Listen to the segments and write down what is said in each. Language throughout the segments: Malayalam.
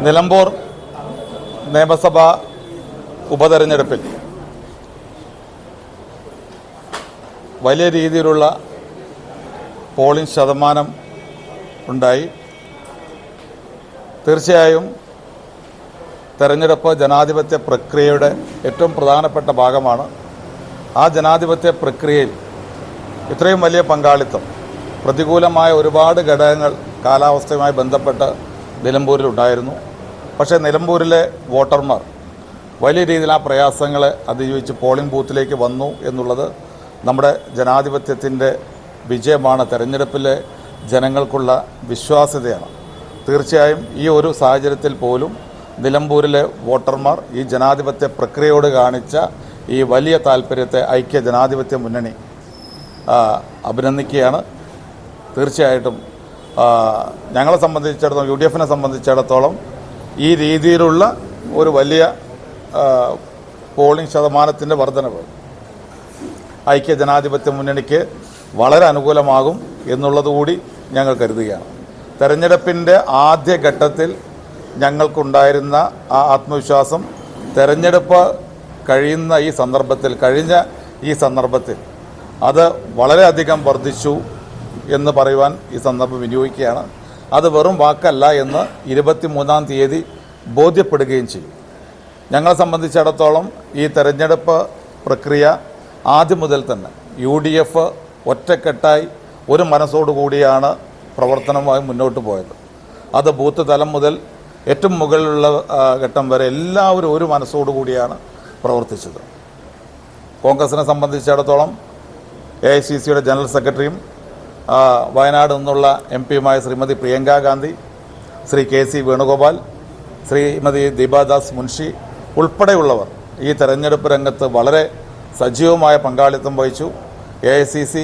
നിലമ്പൂർ നിയമസഭാ ഉപതെരഞ്ഞെടുപ്പിൽ വലിയ രീതിയിലുള്ള പോളിംഗ് ശതമാനം ഉണ്ടായി. തീർച്ചയായും തെരഞ്ഞെടുപ്പ് ജനാധിപത്യ പ്രക്രിയയുടെ ഏറ്റവും പ്രധാനപ്പെട്ട ഭാഗമാണ്. ആ ജനാധിപത്യ പ്രക്രിയയിൽ ഇത്രയും വലിയ പങ്കാളിത്തം, പ്രതികൂലമായ ഒരുപാട് ഘടകങ്ങൾ കാലാവസ്ഥയുമായി ബന്ധപ്പെട്ട് നിലമ്പൂരിലുണ്ടായിരുന്നു. പക്ഷേ നിലമ്പൂരിലെ വോട്ടർമാർ വലിയ രീതിയിൽ ആ പ്രയാസങ്ങളെ അതിജീവിച്ച് പോളിംഗ് ബൂത്തിലേക്ക് വന്നു എന്നുള്ളത് നമ്മുടെ ജനാധിപത്യത്തിൻ്റെ വിജയമാണ്, തെരഞ്ഞെടുപ്പിലെ ജനങ്ങൾക്കുള്ള വിശ്വാസ്യതയാണ്. തീർച്ചയായും ഈ ഒരു സാഹചര്യത്തിൽ പോലും നിലമ്പൂരിലെ വോട്ടർമാർ ഈ ജനാധിപത്യ പ്രക്രിയയോട് കാണിച്ച ഈ വലിയ താല്പര്യത്തെ ഐക്യ ജനാധിപത്യ മുന്നണി അഭിനന്ദിക്കുകയാണ്. തീർച്ചയായിട്ടും ഞങ്ങളെ സംബന്ധിച്ചിടത്തോളം, UDF-നെ സംബന്ധിച്ചിടത്തോളം ഈ രീതിയിലുള്ള ഒരു വലിയ പോളിംഗ് ശതമാനത്തിൻ്റെ വർധനവ് ഐക്യ ജനാധിപത്യ മുന്നണിക്ക് വളരെ അനുകൂലമാകും എന്നുള്ളതുകൂടി ഞങ്ങൾ കരുതുകയാണ്. തെരഞ്ഞെടുപ്പിൻ്റെ ആദ്യഘട്ടത്തിൽ ഞങ്ങൾക്കുണ്ടായിരുന്ന ആ ആത്മവിശ്വാസം തെരഞ്ഞെടുപ്പ് കഴിഞ്ഞ ഈ സന്ദർഭത്തിൽ അത് വളരെയധികം വർദ്ധിച്ചു എന്ന് പറയുവാൻ ഈ സന്ദർഭം വിനിയോഗിക്കുകയാണ്. അത് വെറും വാക്കല്ല എന്ന് 23-ാം തീയതി ബോധ്യപ്പെടുകയും ചെയ്യും. ഞങ്ങളെ സംബന്ധിച്ചിടത്തോളം ഈ തെരഞ്ഞെടുപ്പ് പ്രക്രിയ ആദ്യം മുതൽ തന്നെ UDF ഒറ്റക്കെട്ടായി ഒരു മനസ്സോടുകൂടിയാണ് പ്രവർത്തനവുമായി മുന്നോട്ട് പോയത്. അത് ബൂത്ത് തലം മുതൽ ഏറ്റവും മുകളിലുള്ള ഘട്ടം വരെ എല്ലാവരും ഒരു മനസ്സോടുകൂടിയാണ് പ്രവർത്തിച്ചത്. കോൺഗ്രസിനെ സംബന്ധിച്ചിടത്തോളം AICCയുടെ ജനറൽ സെക്രട്ടറിയും വയനാട് നിന്നുള്ള MP-യുമായ ശ്രീമതി പ്രിയങ്ക ഗാന്ധി, ശ്രീ KC വേണുഗോപാൽ, ശ്രീമതി ദീപാദാസ് മുൻഷി ഉൾപ്പെടെയുള്ളവർ ഈ തെരഞ്ഞെടുപ്പ് രംഗത്ത് വളരെ സജീവമായ പങ്കാളിത്തം വഹിച്ചു. AICC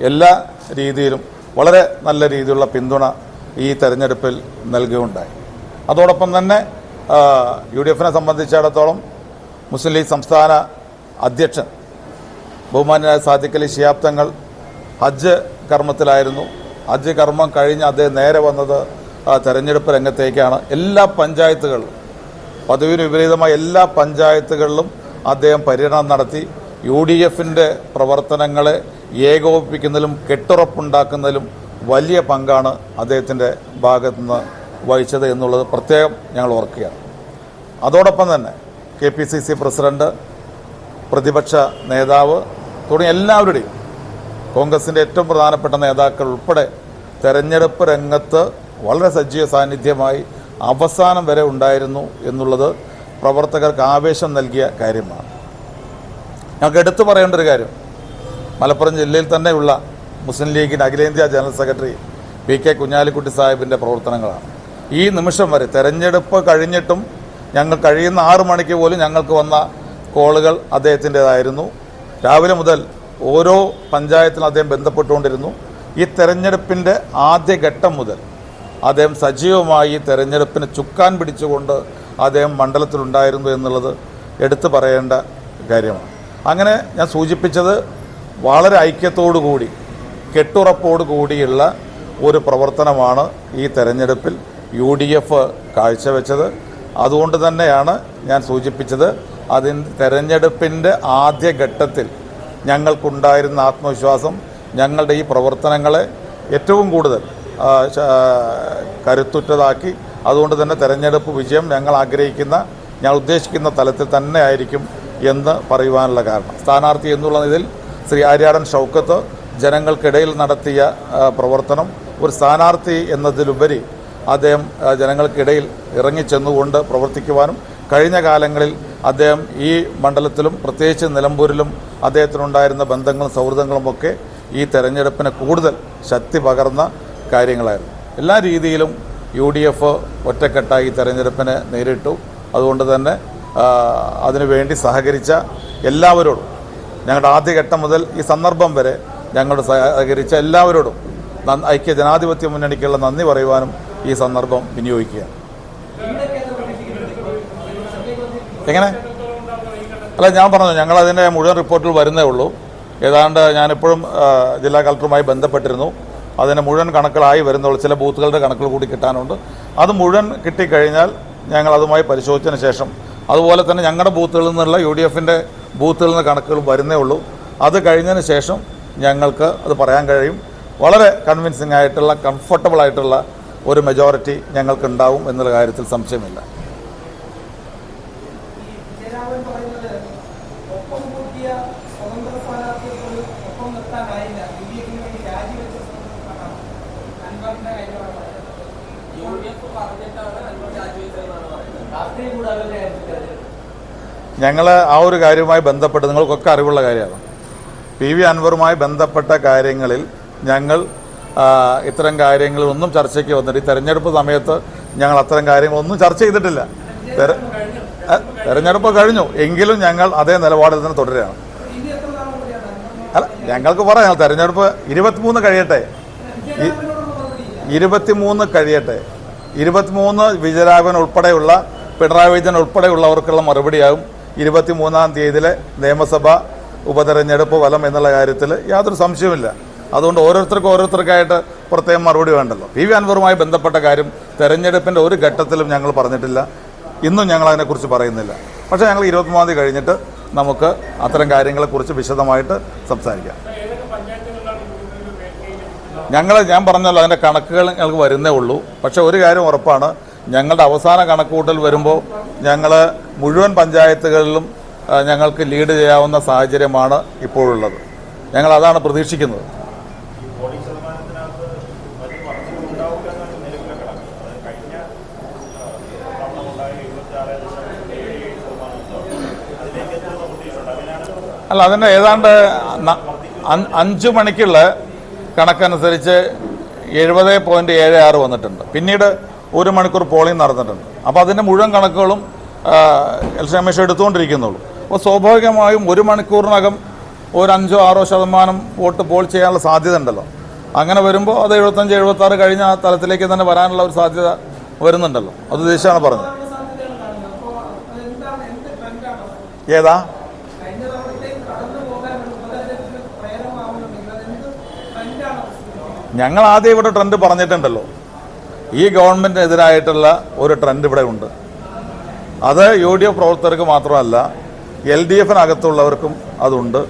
എല്ലാ രീതിയിലും വളരെ നല്ല രീതിയിലുള്ള പിന്തുണ ഈ തെരഞ്ഞെടുപ്പിൽ നൽകുകയുണ്ടായി. അതോടൊപ്പം തന്നെ UDF-നെ സംബന്ധിച്ചിടത്തോളം മുസ്ലിം ലീഗ് സംസ്ഥാന അധ്യക്ഷൻ ബഹുമാന്യനായ സാദിഖ് അലി ശിഹാബ് തങ്ങൾ ഹജ്ജ് കർമ്മത്തിലായിരുന്നു. ഹജ്ജ് കർമ്മം കഴിഞ്ഞ് അദ്ദേഹം നേരെ വന്നത് തെരഞ്ഞെടുപ്പ് രംഗത്തേക്കാണ്. എല്ലാ പഞ്ചായത്തുകളിലും, പതിവിന് വിപരീതമായ എല്ലാ പഞ്ചായത്തുകളിലും അദ്ദേഹം പര്യടനം നടത്തി UDF-ന്റെ പ്രവർത്തനങ്ങളെ ഏകോപിപ്പിക്കുന്നതിലും കെട്ടുറപ്പുണ്ടാക്കുന്നതിലും വലിയ പങ്കാണ് അദ്ദേഹത്തിൻ്റെ ഭാഗത്തുനിന്ന് വഹിച്ചത് എന്നുള്ളത് പ്രത്യേകം ഞങ്ങൾ ഓർക്കുകയാണ്. അതോടൊപ്പം തന്നെ KPCC പ്രസിഡന്റ്, പ്രതിപക്ഷ നേതാവ് തുടങ്ങിയ എല്ലാവരുടെയും, കോൺഗ്രസിൻ്റെ ഏറ്റവും പ്രധാനപ്പെട്ട നേതാക്കൾ ഉൾപ്പെടെ തെരഞ്ഞെടുപ്പ് രംഗത്ത് വളരെ സജീവ സാന്നിധ്യമായി അവസാനം വരെ ഉണ്ടായിരുന്നു എന്നുള്ളത് പ്രവർത്തകർക്ക് ആവേശം നൽകിയ കാര്യമാണ്. ഞങ്ങൾക്ക് എടുത്തു പറയേണ്ട ഒരു കാര്യം മലപ്പുറം ജില്ലയിൽ തന്നെയുള്ള മുസ്ലിം ലീഗിൻ്റെ അഖിലേന്ത്യാ ജനറൽ സെക്രട്ടറി PK കുഞ്ഞാലിക്കുട്ടി സാഹിബിൻ്റെ പ്രവർത്തനങ്ങളാണ്. ഈ നിമിഷം വരെ തെരഞ്ഞെടുപ്പ് കഴിഞ്ഞിട്ടും ഞങ്ങൾ കഴിയുന്ന 6 മണിക്ക് പോലും ഞങ്ങൾക്ക് വന്ന കോളുകൾ അദ്ദേഹത്തിൻ്റേതായിരുന്നു. രാവിലെ മുതൽ ഓരോ പഞ്ചായത്തിലും അദ്ദേഹം ബന്ധപ്പെട്ടുകൊണ്ടിരുന്നു. ഈ തെരഞ്ഞെടുപ്പിൻ്റെ ആദ്യഘട്ടം മുതൽ അദ്ദേഹം സജീവമായി ഈ തെരഞ്ഞെടുപ്പിന് ചുക്കാൻ പിടിച്ചുകൊണ്ട് അദ്ദേഹം മണ്ഡലത്തിലുണ്ടായിരുന്നു എന്നുള്ളത് എടുത്തു പറയേണ്ട കാര്യമാണ്. അങ്ങനെ ഞാൻ സൂചിപ്പിച്ചത് വളരെ ഐക്യത്തോടുകൂടി, കെട്ടുറപ്പോടുകൂടിയുള്ള ഒരു പ്രവർത്തനമാണ് ഈ തെരഞ്ഞെടുപ്പിൽ UDF കാഴ്ചവെച്ചത്. അതുകൊണ്ട് തന്നെയാണ് ഞാൻ സൂചിപ്പിച്ചത്, തെരഞ്ഞെടുപ്പിൻ്റെ ആദ്യഘട്ടത്തിൽ ഞങ്ങൾക്കുണ്ടായിരുന്ന ആത്മവിശ്വാസം ഞങ്ങളുടെ ഈ പ്രവർത്തനങ്ങളെ ഏറ്റവും കൂടുതൽ കരുത്തുറ്റതാക്കി. അതുകൊണ്ട് തന്നെ തെരഞ്ഞെടുപ്പ് വിജയം ഞങ്ങൾ ഉദ്ദേശിക്കുന്ന തലത്തിൽ തന്നെ ആയിരിക്കും എന്ന് പറയുവാനുള്ള കാരണം, സ്ഥാനാർത്ഥി എന്നുള്ളതിൽ ശ്രീ ആര്യാടൻ ഷൗക്കത്ത് ജനങ്ങൾക്കിടയിൽ നടത്തിയ പ്രവർത്തനം, ഒരു സ്ഥാനാർത്ഥി എന്നതിലുപരി അദ്ദേഹം ജനങ്ങൾക്കിടയിൽ ഇറങ്ങിച്ചെന്നുകൊണ്ട് പ്രവർത്തിക്കുവാനും കഴിഞ്ഞ കാലങ്ങളിൽ അദ്ദേഹം ഈ മണ്ഡലത്തിലും പ്രത്യേകിച്ച് നിലമ്പൂരിലും അദ്ദേഹത്തിനുണ്ടായിരുന്ന ബന്ധങ്ങളും സൗഹൃദങ്ങളുമൊക്കെ ഈ തെരഞ്ഞെടുപ്പിന് കൂടുതൽ ശക്തി പകർന്ന കാര്യങ്ങളായിരുന്നു. എല്ലാ രീതിയിലും UDF ഒറ്റക്കെട്ടായി തെരഞ്ഞെടുപ്പിനെ നേരിട്ടു. അതുകൊണ്ട് തന്നെ അതിനുവേണ്ടി സഹകരിച്ച എല്ലാവരോടും, ഞങ്ങളുടെ ആദ്യഘട്ടം മുതൽ ഈ സന്ദർഭം വരെ ഞങ്ങളോട് സഹകരിച്ച എല്ലാവരോടും ഐക്യ ജനാധിപത്യ മുന്നണിക്കുള്ള നന്ദി പറയുവാനും ഈ സന്ദർഭം വിനിയോഗിക്കുകയാണ്. എങ്ങനെ? അല്ല, ഞാൻ പറഞ്ഞു, ഞങ്ങളതിൻ്റെ മുഴുവൻ റിപ്പോർട്ടുകൾ വരുന്നേ ഉള്ളൂ. ഏതാണ്ട് ഞാനിപ്പോഴും ജില്ലാ കളക്ടറുമായി ബന്ധപ്പെട്ടിരുന്നു. അതിന് മുഴുവൻ കണക്കുകളായി വരുന്നുള്ളൂ. ചില ബൂത്തുകളുടെ കണക്കുകൾ കൂടി കിട്ടാനുണ്ട്. അത് മുഴുവൻ കിട്ടിക്കഴിഞ്ഞാൽ ഞങ്ങൾ അതുമായി പരിശോധിച്ചതിന് ശേഷം അതുപോലെ തന്നെ ഞങ്ങളുടെ ബൂത്തുകളിൽ നിന്നുള്ള UDFൻ്റെ ബൂത്തുകളിൽ നിന്ന് കണക്കുകൾ വരുന്നേ ഉള്ളൂ. അത് കഴിഞ്ഞതിന് ശേഷം ഞങ്ങൾക്ക് അത് പറയാൻ കഴിയും. വളരെ കൺവിൻസിംഗ് ആയിട്ടുള്ള കംഫർട്ടബിൾ ആയിട്ടുള്ള ഒരു മെജോറിറ്റി ഞങ്ങൾക്ക് ഉണ്ടാവും എന്നുള്ള കാര്യത്തിൽ സംശയമില്ല. ഞങ്ങൾ ആ ഒരു കാര്യവുമായി ബന്ധപ്പെട്ട് നിങ്ങൾക്കൊക്കെ അറിവുള്ള കാര്യമാണ്. PV അൻവറുമായി ബന്ധപ്പെട്ട കാര്യങ്ങളിൽ ഞങ്ങൾ ഇത്തരം കാര്യങ്ങളൊന്നും ചർച്ചയ്ക്ക് വന്നിട്ട് ഈ തെരഞ്ഞെടുപ്പ് സമയത്ത് ഞങ്ങൾ അത്തരം കാര്യങ്ങളൊന്നും ചർച്ച ചെയ്തിട്ടില്ല. തെരഞ്ഞെടുപ്പ് കഴിഞ്ഞു എങ്കിലും ഞങ്ങൾ അതേ നിലപാടിൽ തന്നെ തുടരുകയാണ്. അല്ല, ഞങ്ങൾക്ക് പറയാം, തെരഞ്ഞെടുപ്പ് 23 കഴിയട്ടെ, 23 കഴിയട്ടെ. 23 വിജയരാഘവൻ ഉൾപ്പെടെയുള്ള പിണറായി വിജയൻ ഉൾപ്പെടെയുള്ളവർക്കുള്ള മറുപടിയാകും 23-ാം തീയതിയിലെ നിയമസഭാ ഉപതെരഞ്ഞെടുപ്പ് ഫലം എന്നുള്ള കാര്യത്തിൽ യാതൊരു സംശയവുമില്ല. അതുകൊണ്ട് ഓരോരുത്തർക്കായിട്ട് പ്രത്യേകം മറുപടി വേണ്ടല്ലോ. PV അൻവറുമായി ബന്ധപ്പെട്ട കാര്യം തെരഞ്ഞെടുപ്പിൻ്റെ ഒരു ഘട്ടത്തിലും ഞങ്ങൾ പറഞ്ഞിട്ടില്ല, ഇന്നും ഞങ്ങൾ അതിനെക്കുറിച്ച് പറയുന്നില്ല. പക്ഷേ ഞങ്ങൾ 23-ാം തീയതി കഴിഞ്ഞിട്ട് നമുക്ക് അത്തരം കാര്യങ്ങളെക്കുറിച്ച് വിശദമായിട്ട് സംസാരിക്കാം. ഞാൻ പറഞ്ഞല്ലോ, അതിൻ്റെ കണക്കുകൾ ഞങ്ങൾക്ക് വരുന്നേ ഉള്ളൂ. പക്ഷേ ഒരു കാര്യം ഉറപ്പാണ്, ഞങ്ങളുടെ അവസാന കണക്കുകൂട്ടൽ വരുമ്പോൾ ഞങ്ങൾ മുഴുവൻ പഞ്ചായത്തുകളിലും ഞങ്ങൾക്ക് ലീഡ് ചെയ്യാവുന്ന സാഹചര്യമാണ് ഇപ്പോഴുള്ളത്. ഞങ്ങൾ അതാണ് പ്രതീക്ഷിക്കുന്നത്. അല്ല, അതിൻ്റെ ഏതാണ്ട് 5 മണിക്കുള്ള കണക്കനുസരിച്ച് 70.76 വന്നിട്ടുണ്ട്. പിന്നീട് 1 മണിക്കൂർ പോളിംഗ് നടന്നിട്ടുണ്ട്. അപ്പോൾ അതിൻ്റെ മുഴുവൻ കണക്കുകളും ഇലക്ഷൻ കമ്മീഷൻ എടുത്തുകൊണ്ടിരിക്കുന്നുള്ളൂ. അപ്പോൾ സ്വാഭാവികമായും 1 മണിക്കൂറിനകം ഒരു 5-6% വോട്ട് പോൾ ചെയ്യാനുള്ള സാധ്യത ഉണ്ടല്ലോ. അങ്ങനെ വരുമ്പോൾ അത് 75-76 കഴിഞ്ഞ ആ തലത്തിലേക്ക് തന്നെ വരാനുള്ള ഒരു സാധ്യത വരുന്നുണ്ടല്ലോ. അത് ഉദ്ദേശിച്ചാണ് പറഞ്ഞത്. ഏതാ? ഞങ്ങൾ ആദ്യം ഇവിടെ ട്രെൻഡ് പറഞ്ഞിട്ടുണ്ടല്ലോ. ഈ ഗവൺമെൻറ്റിനെതിരായിട്ടുള്ള ഒരു ട്രെൻഡ് ഇവിടെ ഉണ്ട്. അത് UDF പ്രവർത്തകർക്ക് മാത്രമല്ല, LDFനകത്തുള്ളവർക്കും അതുണ്ട്.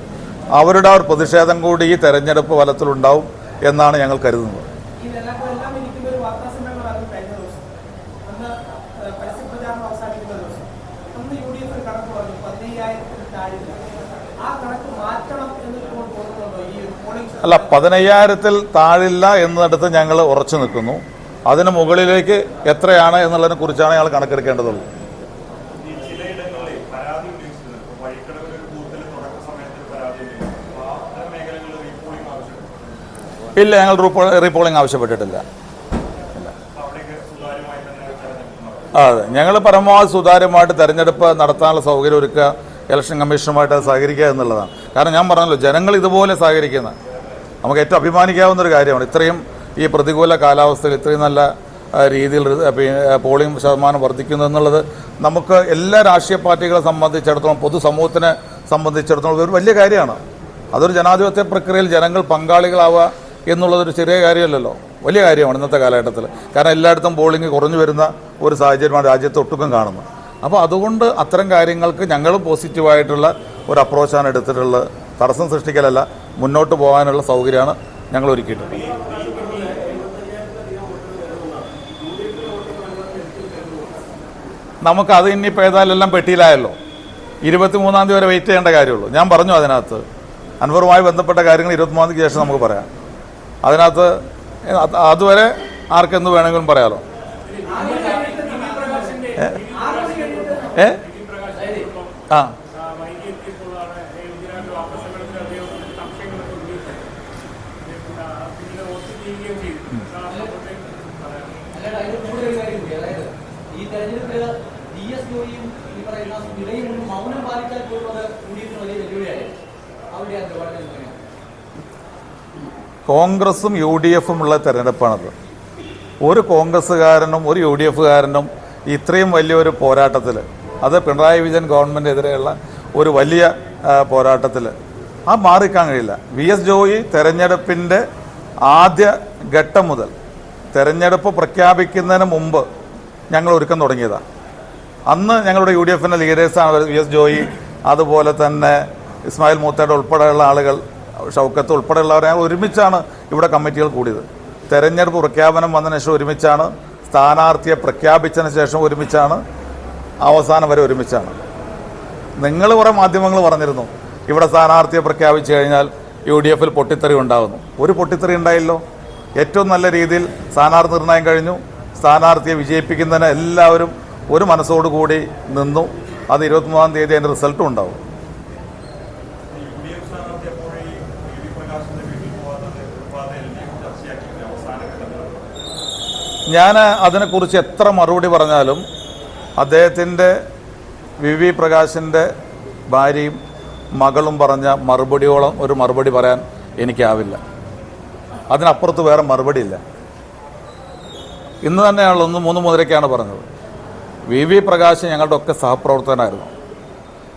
അവരുടെ ഒരു പ്രതിഷേധം കൂടി ഈ തെരഞ്ഞെടുപ്പ് ഫലത്തിലുണ്ടാവും എന്നാണ് ഞങ്ങൾ കരുതുന്നത്. അല്ല, 15,000-ൽ താഴില്ല എന്നിടത്ത് ഞങ്ങൾ ഉറച്ചു നിൽക്കുന്നു. അതിന് മുകളിലേക്ക് എത്രയാണ് എന്നുള്ളതിനെ കുറിച്ചാണ് ഞങ്ങൾ കണക്കെടുക്കേണ്ടതുള്ളൂ. ഇല്ല, ഞങ്ങൾ റീപോളിംഗ് ആവശ്യപ്പെട്ടിട്ടില്ല. അതെ, ഞങ്ങൾ പരമാവധി സുതാര്യമായിട്ട് തെരഞ്ഞെടുപ്പ് നടത്താനുള്ള സൗകര്യം ഒരുക്കുക, ഇലക്ഷൻ കമ്മീഷനുമായിട്ട് സഹകരിക്കുക എന്നുള്ളതാണ്. കാരണം ഞാൻ പറഞ്ഞല്ലോ, ജനങ്ങൾ ഇതുപോലെ സഹകരിക്കുന്ന നമുക്ക് ഏറ്റവും അഭിമാനിക്കാവുന്ന ഒരു കാര്യമാണ്. ഇത്രയും ഈ പ്രതികൂല കാലാവസ്ഥയിൽ ഇത്രയും നല്ല രീതിയിൽ പോളിംഗ് ശതമാനം വർദ്ധിക്കുന്നു എന്നുള്ളത് നമുക്ക് എല്ലാ രാഷ്ട്രീയ പാർട്ടികളെ സംബന്ധിച്ചിടത്തോളം, പൊതുസമൂഹത്തിനെ സംബന്ധിച്ചിടത്തോളം ഒരു വലിയ കാര്യമാണ്. അതൊരു ജനാധിപത്യ പ്രക്രിയയിൽ ജനങ്ങൾ പങ്കാളികളാവുക എന്നുള്ളതൊരു ചെറിയ കാര്യമല്ലല്ലോ, വലിയ കാര്യമാണ് ഇന്നത്തെ കാലഘട്ടത്തിൽ. കാരണം എല്ലായിടത്തും പോളിംഗ് കുറഞ്ഞു വരുന്ന ഒരു സാഹചര്യമാണ് രാജ്യത്ത് ഒട്ടുക്കും കാണുന്നത്. അപ്പോൾ അതുകൊണ്ട് അത്തരം കാര്യങ്ങൾക്ക് ഞങ്ങളും പോസിറ്റീവായിട്ടുള്ള ഒരു അപ്രോച്ചാണ് എടുത്തിട്ടുള്ളത്. തടസ്സം സൃഷ്ടിക്കലല്ല, മുന്നോട്ട് പോകാനുള്ള സൗകര്യമാണ് ഞങ്ങൾ ഒരുക്കിയിട്ടുള്ളത്. നമുക്കത് ഇനിയിപ്പോൾ ഏതായാലും പെട്ടിയിലായല്ലോ. 23-ാം തീയതി വരെ വെയിറ്റ് ചെയ്യേണ്ട കാര്യമുള്ളൂ. ഞാൻ പറഞ്ഞു അതിനകത്ത് അൻവറുമായി ബന്ധപ്പെട്ട കാര്യങ്ങൾ 23-ാം തീയതിക്ക് ശേഷം നമുക്ക് പറയാം. അതിനകത്ത് അതുവരെ ആർക്കെന്ത് വേണമെങ്കിലും പറയാമല്ലോ. ആ കോൺഗ്രസും UDFും ഉള്ള തെരഞ്ഞെടുപ്പാണത്. ഒരു കോൺഗ്രസ്സുകാരനും ഒരു UDFകാരനും ഇത്രയും വലിയൊരു പോരാട്ടത്തിൽ, അത് പിണറായി വിജയൻ ഗവൺമെൻറ്റിനെതിരെയുള്ള ഒരു വലിയ പോരാട്ടത്തിൽ മാറിക്കാൻ കഴിയില്ല. VS ജോയി തെരഞ്ഞെടുപ്പിൻ്റെ ആദ്യ ഘട്ടം മുതൽ തെരഞ്ഞെടുപ്പ് പ്രഖ്യാപിക്കുന്നതിന് മുമ്പ് ഞങ്ങൾ ഒരുക്കം തുടങ്ങിയതാണ്. അന്ന് ഞങ്ങളുടെ UDFിൻ്റെ ലീഡേഴ്സാണ് VS ജോയി, അതുപോലെ തന്നെ ഇസ്മായിൽ മൂത്തേട് ഉൾപ്പെടെയുള്ള ആളുകൾ, ഷൗക്കത്ത് ഉൾപ്പെടെയുള്ളവരെ ഒരുമിച്ചാണ് ഇവിടെ കമ്മിറ്റികൾ കൂടിയത്. തെരഞ്ഞെടുപ്പ് പ്രഖ്യാപനം വന്നതിന് ശേഷം ഒരുമിച്ചാണ്, സ്ഥാനാർത്ഥിയെ പ്രഖ്യാപിച്ചതിന് ശേഷം ഒരുമിച്ചാണ്, അവസാനം വരെ ഒരുമിച്ചാണ്. നിങ്ങൾ കുറേ മാധ്യമങ്ങൾ പറഞ്ഞിരുന്നു ഇവിടെ സ്ഥാനാർത്ഥിയെ പ്രഖ്യാപിച്ചു കഴിഞ്ഞാൽ UDFിൽ പൊട്ടിത്തെറി ഉണ്ടാകുന്നു. ഒരു പൊട്ടിത്തെറി ഉണ്ടായില്ലോ. ഏറ്റവും നല്ല രീതിയിൽ സ്ഥാനാർത്ഥി നിർണയം കഴിഞ്ഞു. സ്ഥാനാർത്ഥിയെ വിജയിപ്പിക്കുന്നതിന് എല്ലാവരും ഒരു മനസ്സോടുകൂടി നിന്നു. അത് 23-ാം തീയതി അതിൻ്റെ റിസൾട്ടും ഉണ്ടാവും. ഞാൻ അതിനെക്കുറിച്ച് എത്ര മറുപടി പറഞ്ഞാലും അദ്ദേഹത്തിൻ്റെ VV പ്രകാശിൻ്റെ ഭാര്യയും മകളും പറഞ്ഞ മറുപടിയോളം ഒരു മറുപടി പറയാൻ എനിക്കാവില്ല. അതിനപ്പുറത്ത് വേറെ മറുപടിയില്ല. ഇന്ന് തന്നെയാണല്ലോ 3:30 പറഞ്ഞത്. VV പ്രകാശ് ഞങ്ങളുടെ ഒക്കെ സഹപ്രവർത്തകനായിരുന്നു.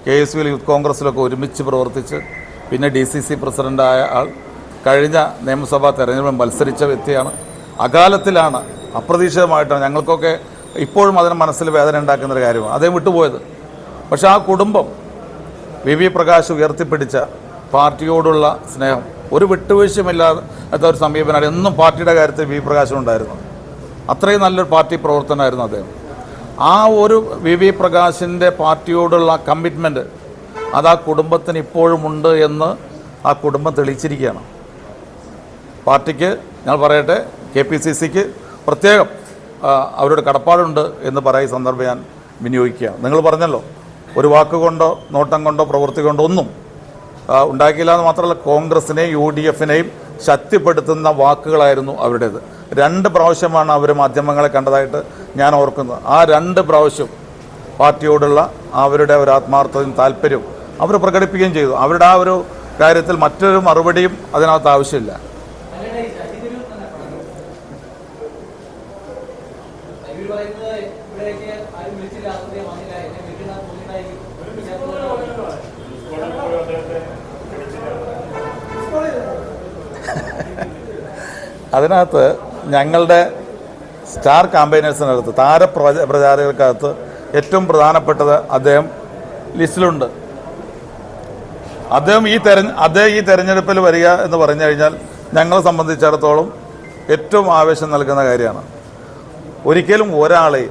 KSUവിൽ യൂത്ത് കോൺഗ്രസ്സിലൊക്കെ ഒരുമിച്ച് പ്രവർത്തിച്ച് പിന്നെ DCC പ്രസിഡൻ്റായ ആൾ, കഴിഞ്ഞ നിയമസഭാ തെരഞ്ഞെടുപ്പിൽ മത്സരിച്ച വ്യക്തിയാണ്. അകാലത്തിലാണ്, അപ്രതീക്ഷിതമായിട്ടാണ്, ഞങ്ങൾക്കൊക്കെ ഇപ്പോഴും അതിന് മനസ്സിൽ വേദന ഉണ്ടാക്കുന്നൊരു കാര്യമാണ് അദ്ദേഹം വിട്ടുപോയത്. പക്ഷേ ആ കുടുംബം VV പ്രകാശ് ഉയർത്തിപ്പിടിച്ച പാർട്ടിയോടുള്ള സ്നേഹം, ഒരു വിട്ടുവീഴ്ചയുമില്ലാത്ത ഒരു സമീപനമാണ് എന്നും പാർട്ടിയുടെ കാര്യത്തിൽ VV പ്രകാശിനുണ്ടായിരുന്നു. അത്രയും നല്ലൊരു പാർട്ടി പ്രവർത്തനമായിരുന്നു അദ്ദേഹം. ആ ഒരു VV പ്രകാശിൻ്റെ പാർട്ടിയോടുള്ള കമ്മിറ്റ്മെൻറ്റ് അത് ആ കുടുംബത്തിന് ഇപ്പോഴും ഉണ്ട് എന്ന് ആ കുടുംബം തെളിയിച്ചിരിക്കുകയാണ്. പാർട്ടിക്ക് ഞാൻ പറയട്ടെ, KPCCക്ക് പ്രത്യേകം അവരുടെ കടപ്പാടുണ്ട് എന്ന് പറയുന്ന സന്ദർഭം ഞാൻ വിനിയോഗിക്കുകയാണ്. നിങ്ങൾ പറഞ്ഞല്ലോ, ഒരു വാക്കുകൊണ്ടോ നോട്ടം കൊണ്ടോ പ്രവൃത്തി കൊണ്ടോ ഒന്നും ഉണ്ടാക്കിയില്ല എന്ന് മാത്രമല്ല, കോൺഗ്രസിനെയും UDFിനെയും ശക്തിപ്പെടുത്തുന്ന വാക്കുകളായിരുന്നു അവരുടേത്. 2 പ്രാവശ്യമാണ് അവർ മാധ്യമങ്ങളെ കണ്ടതായിട്ട് ഞാൻ ഓർക്കുന്നത്. ആ 2 പ്രാവശ്യം പാർട്ടിയോടുള്ള അവരുടെ ഒരു ആത്മാർത്ഥതയും താല്പര്യവും അവർ പ്രകടിപ്പിക്കുകയും ചെയ്തു. അവരുടെ ആ ഒരു കാര്യത്തിൽ മറ്റൊരു മറുപടിയും അതിനകത്ത് ആവശ്യമില്ല. അതിനകത്ത് ഞങ്ങളുടെ സ്റ്റാർ ക്യാമ്പയിനേഴ്സിനകത്ത്, താരപ്രചാരകർക്കകത്ത് ഏറ്റവും പ്രധാനപ്പെട്ടത് അദ്ദേഹം ലിസ്റ്റിലുണ്ട്. അദ്ദേഹം ഈ തെരഞ്ഞെടുപ്പിൽ വരിക എന്ന് പറഞ്ഞു കഴിഞ്ഞാൽ ഞങ്ങളെ സംബന്ധിച്ചിടത്തോളം ഏറ്റവും ആവേശം നൽകുന്ന കാര്യമാണ്. ഒരിക്കലും ഒരാളെ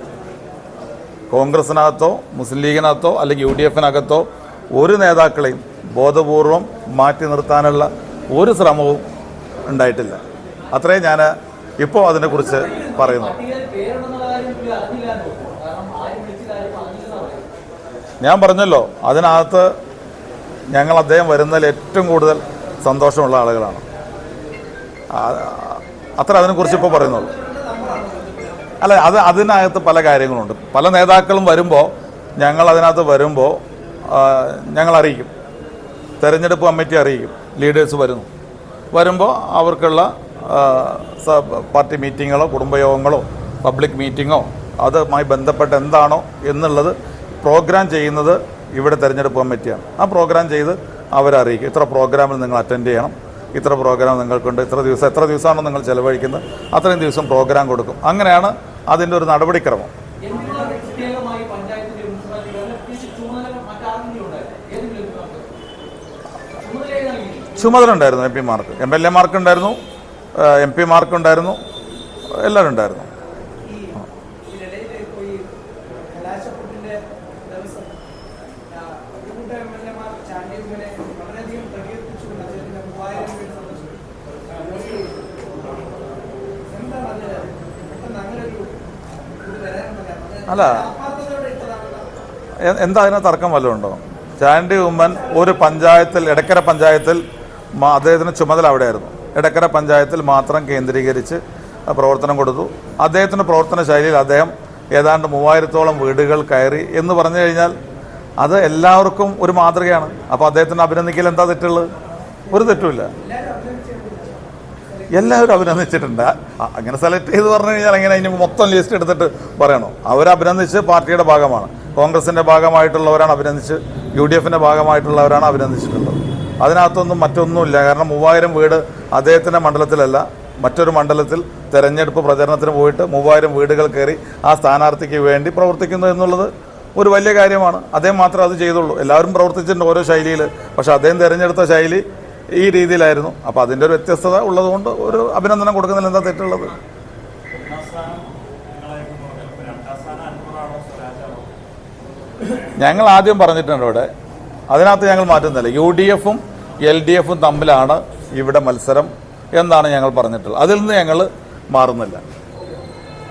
കോൺഗ്രസിനകത്തോ മുസ്ലിം ലീഗിനകത്തോ അല്ലെങ്കിൽ UDFിനകത്തോ ഒരു നേതാക്കളെയും ബോധപൂർവം മാറ്റി നിർത്താനുള്ള ഒരു ശ്രമവും ഉണ്ടായിട്ടില്ല. അത്രയും ഞാൻ ഇപ്പോൾ അതിനെക്കുറിച്ച് പറയുന്നു. ഞാൻ പറഞ്ഞല്ലോ, അതിനകത്ത് ഞങ്ങൾ അദ്ദേഹം വരുന്നതിൽ ഏറ്റവും കൂടുതൽ സന്തോഷമുള്ള ആളുകളാണ്. അത്ര അതിനെക്കുറിച്ച് ഇപ്പോൾ പറയുന്നുള്ളൂ. അല്ല, അതിനകത്ത് പല കാര്യങ്ങളുണ്ട്. പല നേതാക്കളും വരുമ്പോൾ ഞങ്ങളതിനകത്ത് വരുമ്പോൾ ഞങ്ങൾ അറിയിക്കും, തെരഞ്ഞെടുപ്പ് കമ്മിറ്റി അറിയിക്കും, ലീഡേഴ്സ് വരുമ്പോൾ അവർക്കുള്ള പാർട്ടി മീറ്റിങ്ങുകളോ കുടുംബയോഗങ്ങളോ പബ്ലിക് മീറ്റിങ്ങോ അതുമായി ബന്ധപ്പെട്ട എന്താണോ എന്നുള്ളത് പ്രോഗ്രാം ചെയ്യുന്നത് ഇവിടെ തെരഞ്ഞെടുപ്പ് കമ്മിറ്റിയാണ്. ആ പ്രോഗ്രാം ചെയ്ത് അവരറിയിക്കും, ഇത്ര പ്രോഗ്രാമിൽ നിങ്ങൾ അറ്റൻഡ് ചെയ്യണം, ഇത്ര പ്രോഗ്രാം നിങ്ങൾക്കുണ്ട്, എത്ര ദിവസമാണോ നിങ്ങൾ ചിലവഴിക്കുന്നത് അത്രയും ദിവസം പ്രോഗ്രാം കൊടുക്കും. അങ്ങനെയാണ് അതിൻ്റെ ഒരു നടപടിക്രമം. ചുമതല ഉണ്ടായിരുന്നു MP-മാർക്ക്, MLA-മാർക്കുണ്ടായിരുന്നു, MP-മാർക്കുണ്ടായിരുന്നു, എല്ലാവരും ഉണ്ടായിരുന്നു. അല്ല, എന്താ അതിന് തർക്കം വല്ലതും ഉണ്ടോ? ചാണ്ടി ഉമ്മൻ ഒരു പഞ്ചായത്തിൽ, എടക്കര പഞ്ചായത്തിൽ അദ്ദേഹത്തിന് ചുമതല അവിടെയായിരുന്നു. എടക്കര പഞ്ചായത്തിൽ മാത്രം കേന്ദ്രീകരിച്ച് പ്രവർത്തനം കൊടുത്തു. അദ്ദേഹത്തിൻ്റെ പ്രവർത്തന ശൈലിയിൽ അദ്ദേഹം ഏതാണ്ട് 3000-ഓളം വീടുകൾ കയറി എന്ന് പറഞ്ഞു കഴിഞ്ഞാൽ അത് എല്ലാവർക്കും ഒരു മാതൃകയാണ്. അപ്പോൾ അദ്ദേഹത്തിന് അഭിനന്ദിക്കൽ എന്താ തെറ്റുള്ളത്? ഒരു തെറ്റുമില്ല. എല്ലാവരും അഭിനന്ദിച്ചിട്ടുണ്ട്. അങ്ങനെ സെലക്ട് ചെയ്ത് പറഞ്ഞു കഴിഞ്ഞാൽ എങ്ങനെ ഇനി മൊത്തം ലിസ്റ്റ് എടുത്തിട്ട് പറയണോ? അവരഭിനന്ദിച്ച് പാർട്ടിയുടെ ഭാഗമാണ്, കോൺഗ്രസിൻ്റെ ഭാഗമായിട്ടുള്ളവരാണ് അഭിനന്ദിച്ച്, UDFിൻ്റെ ഭാഗമായിട്ടുള്ളവരാണ് അഭിനന്ദിച്ചിട്ടുള്ളത്. അതിനകത്തൊന്നും മറ്റൊന്നുമില്ല. കാരണം 3000 വീട് അദ്ദേഹത്തിൻ്റെ മണ്ഡലത്തിലല്ല, മറ്റൊരു മണ്ഡലത്തിൽ തെരഞ്ഞെടുപ്പ് പ്രചരണത്തിന് പോയിട്ട് 3000 വീടുകൾ കയറി ആ സ്ഥാനാർത്ഥിക്ക് വേണ്ടി പ്രവർത്തിക്കുന്നു എന്നുള്ളത് ഒരു വലിയ കാര്യമാണ്. അദ്ദേഹം മാത്രമേ അത് ചെയ്തുള്ളൂ. എല്ലാവരും പ്രവർത്തിച്ചിട്ടുണ്ട് ഓരോ ശൈലിയിൽ. പക്ഷേ അദ്ദേഹം തിരഞ്ഞെടുത്ത ശൈലി ഈ രീതിയിലായിരുന്നു. അപ്പോൾ അതിൻ്റെ ഒരു വ്യത്യസ്തത ഉള്ളതുകൊണ്ട് ഒരു അഭിനന്ദനം കൊടുക്കുന്നതിൽ എന്താ തെറ്റുള്ളത്? ഞങ്ങൾ ആദ്യം പറഞ്ഞിട്ടുണ്ട് ഇവിടെ, അതിനകത്ത് ഞങ്ങൾ മാറ്റുന്നില്ല. UDF-ഉം LDF-ഉം തമ്മിലാണ് ഇവിടെ മത്സരം എന്നാണ് ഞങ്ങൾ പറഞ്ഞിട്ടുള്ളത്. അതിൽ നിന്ന് ഞങ്ങൾ മാറുന്നില്ല.